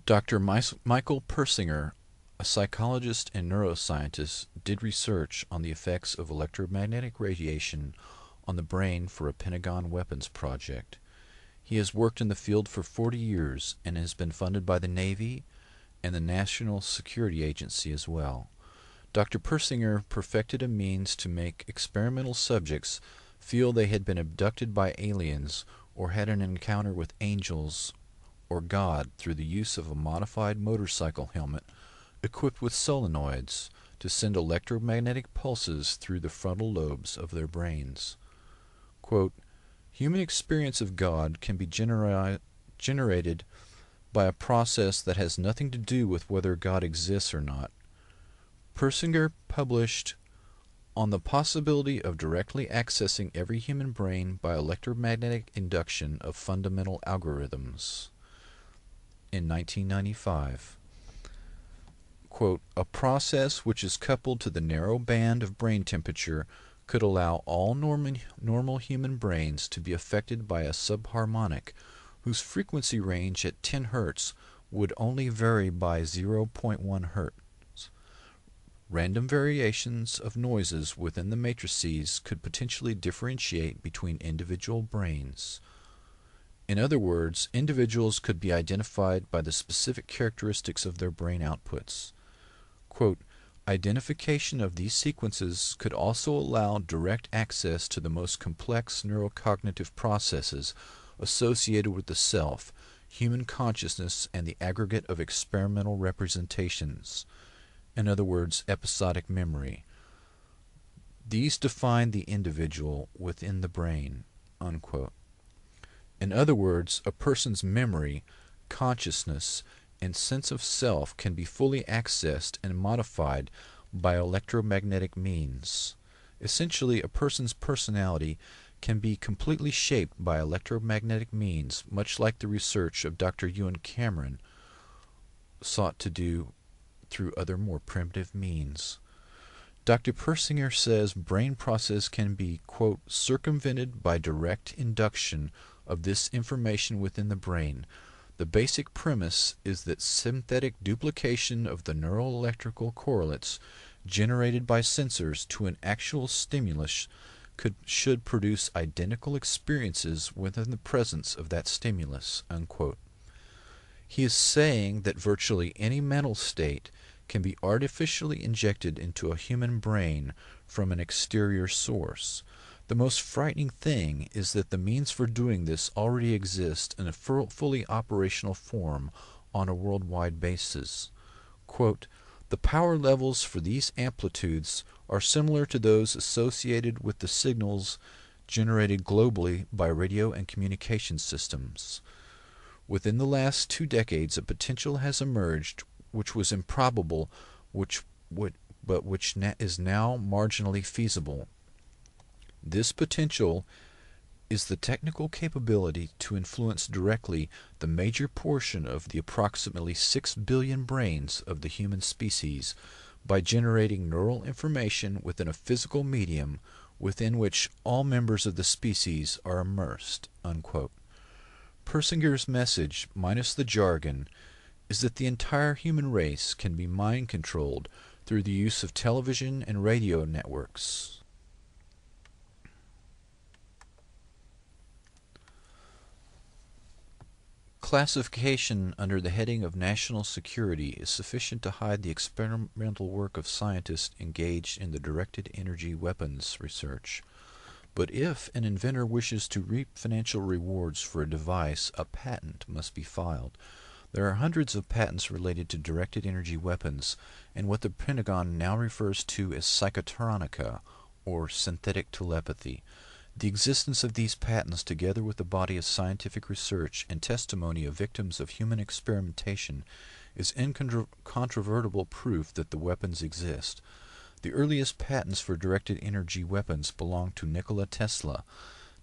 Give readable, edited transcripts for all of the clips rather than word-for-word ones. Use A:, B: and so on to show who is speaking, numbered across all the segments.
A: Dr. Michael Persinger, a psychologist and neuroscientist, did research on the effects of electromagnetic radiation on the brain for a Pentagon weapons project. He has worked in the field for 40 years and has been funded by the Navy and the National Security Agency as well. Dr. Persinger perfected a means to make experimental subjects feel they had been abducted by aliens or had an encounter with angels or God through the use of a modified motorcycle helmet equipped with solenoids to send electromagnetic pulses through the frontal lobes of their brains. Quote, human experience of God can be generated by a process that has nothing to do with whether God exists or not. Persinger published on the possibility of directly accessing every human brain by electromagnetic induction of fundamental algorithms in 1995. Quote, a process which is coupled to the narrow band of brain temperature could allow all normal human brains to be affected by a subharmonic whose frequency range at 10 Hz would only vary by 0.1 Hz. Random variations of noises within the matrices could potentially differentiate between individual brains. In other words, individuals could be identified by the specific characteristics of their brain outputs. Quote, identification of these sequences could also allow direct access to the most complex neurocognitive processes associated with the self, human consciousness, and the aggregate of experimental representations. In other words, episodic memory. These define the individual within the brain. Unquote. In other words, a person's memory, consciousness, and sense of self can be fully accessed and modified by electromagnetic means. Essentially, a person's personality can be completely shaped by electromagnetic means, much like the research of Dr. Ewan Cameron sought to do through other more primitive means. Dr. Persinger says brain process can be, quote, circumvented by direct induction of this information within the brain. The basic premise is that synthetic duplication of the neural electrical correlates generated by sensors to an actual stimulus should produce identical experiences within the presence of that stimulus. Unquote. He is saying that virtually any mental state can be artificially injected into a human brain from an exterior source. The most frightening thing is that the means for doing this already exist in a fully operational form on a worldwide basis. Quote, the power levels for these amplitudes are similar to those associated with the signals generated globally by radio and communication systems. Within the last 2 decades, a potential has emerged which was improbable, which is now marginally feasible. This potential is the technical capability to influence directly the major portion of the approximately 6 billion brains of the human species by generating neural information within a physical medium within which all members of the species are immersed. Unquote. Persinger's message, minus the jargon, is that the entire human race can be mind-controlled through the use of television and radio networks. Classification under the heading of national security is sufficient to hide the experimental work of scientists engaged in the directed energy weapons research. But if an inventor wishes to reap financial rewards for a device, a patent must be filed. There are hundreds of patents related to directed energy weapons and what the Pentagon now refers to as psychotronica, or synthetic telepathy. The existence of these patents, together with the body of scientific research and testimony of victims of human experimentation, is incontrovertible proof that the weapons exist. The earliest patents for directed energy weapons belonged to Nikola Tesla.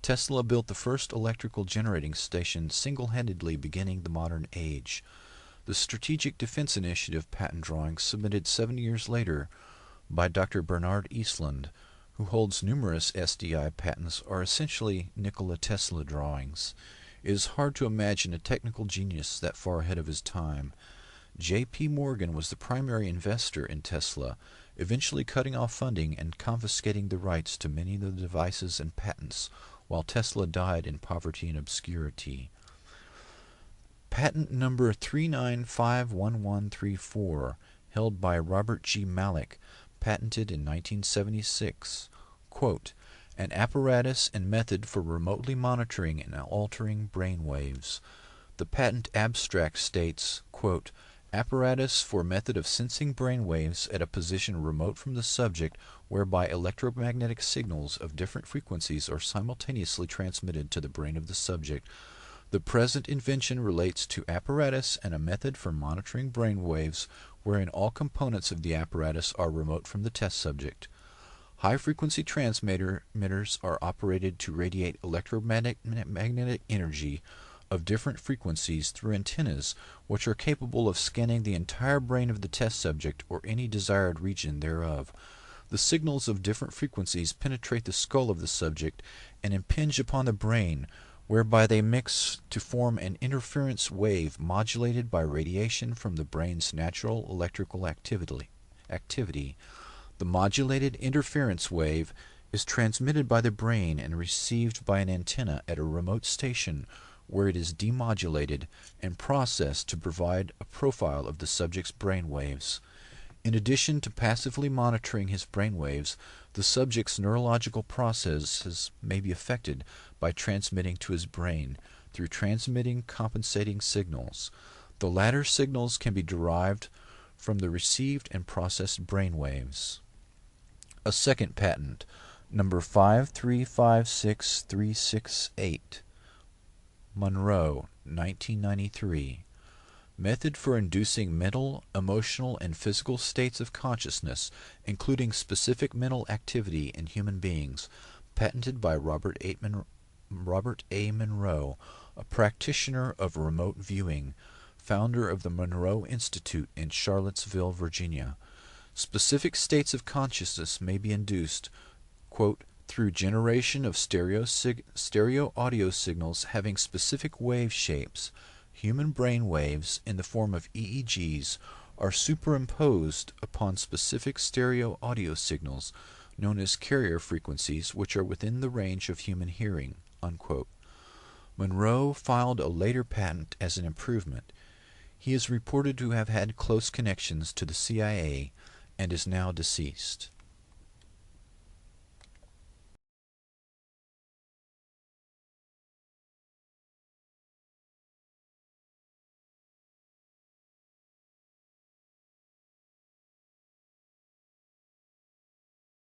A: Tesla built the first electrical generating station single-handedly beginning the modern age. The Strategic Defense Initiative patent drawings submitted 7 years later by Dr. Bernard Eastlund, who holds numerous SDI patents, are essentially Nikola Tesla drawings. It is hard to imagine a technical genius that far ahead of his time. J.P. Morgan was the primary investor in Tesla, eventually cutting off funding and confiscating the rights to many of the devices and patents, while Tesla died in poverty and obscurity. Patent number 3951134, held by Robert G. Malik, patented in 1976. Quote, an apparatus and method for remotely monitoring and altering brain waves. The patent abstract states, quote, apparatus for method of sensing brain waves at a position remote from the subject whereby electromagnetic signals of different frequencies are simultaneously transmitted to the brain of the subject. The present invention relates to apparatus and a method for monitoring brain waves wherein all components of the apparatus are remote from the test subject. High-frequency transmitters are operated to radiate electromagnetic energy of different frequencies through antennas, which are capable of scanning the entire brain of the test subject or any desired region thereof. The signals of different frequencies penetrate the skull of the subject and impinge upon the brain, whereby they mix to form an interference wave modulated by radiation from the brain's natural electrical activity. The modulated interference wave is transmitted by the brain and received by an antenna at a remote station, where it is demodulated and processed to provide a profile of the subject's brain waves. In addition to passively monitoring his brain waves, the subject's neurological processes may be affected by transmitting to his brain through transmitting compensating signals. The latter signals can be derived from the received and processed brain waves. A second patent, number 5356368, Monroe, 1993. Method for inducing mental, emotional, and physical states of consciousness, including specific mental activity in human beings, patented by Robert A. Monroe, a practitioner of remote viewing, founder of the Monroe Institute in Charlottesville, Virginia. Specific states of consciousness may be induced, quote, through generation of stereo audio signals having specific wave shapes. Human brain waves in the form of EEGs are superimposed upon specific stereo audio signals known as carrier frequencies, which are within the range of human hearing, unquote. Monroe filed a later patent as an improvement. He is reported to have had close connections to the CIA and is now deceased.